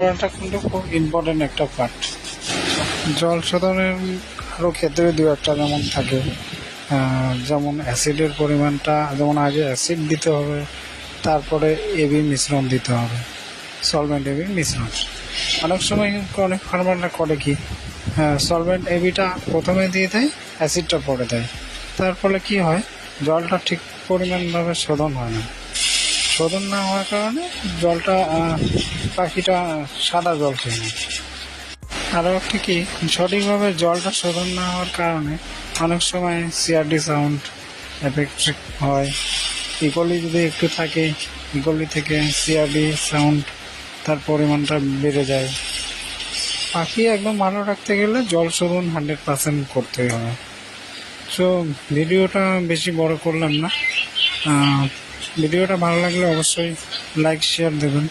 এটা কিন্তু খুব ইম্পর্টেন্ট একটা পার্ট। জল শোধনের আরও ক্ষেত্রে দু একটা যেমন থাকে, যেমন অ্যাসিডের পরিমাণটা, যেমন আগে অ্যাসিড দিতে হবে, তারপরে এবি মিশ্রণ দিতে হবে, সলভেন্ট এবি মিশ্রণ। অনেক সময় অনেক ফার্মাররা করে কি, সলভেন্ট এবিটা প্রথমে দিয়ে দেয়, অ্যাসিডটা পরে দেয়। তার ফলে কী হয়, জলটা ঠিক পরিমাণভাবে শোধন হয় না। শোধন না হওয়ার কারণে জলটা পাখিটা সাদা জল খেয়ে নেয়। আরও একটি কি, সঠিকভাবে জলটা শোধন না হওয়ার কারণে অনেক সময় সিআরডি সাউন্ড এফেক্ট হয়। ইকোলি যদি একটু থাকে, ইকোলি থেকে সিআরডি সাউন্ড তার পরিমাণটা বেড়ে যায়। পাখি একদম ভালো রাখতে গেলে জল শোধন 100% করতেই হবে। সো ভিডিওটা বেশি বড় করলাম না। ভিডিওটা ভালো লাগলে অবশ্যই লাইক শেয়ার দেবেন।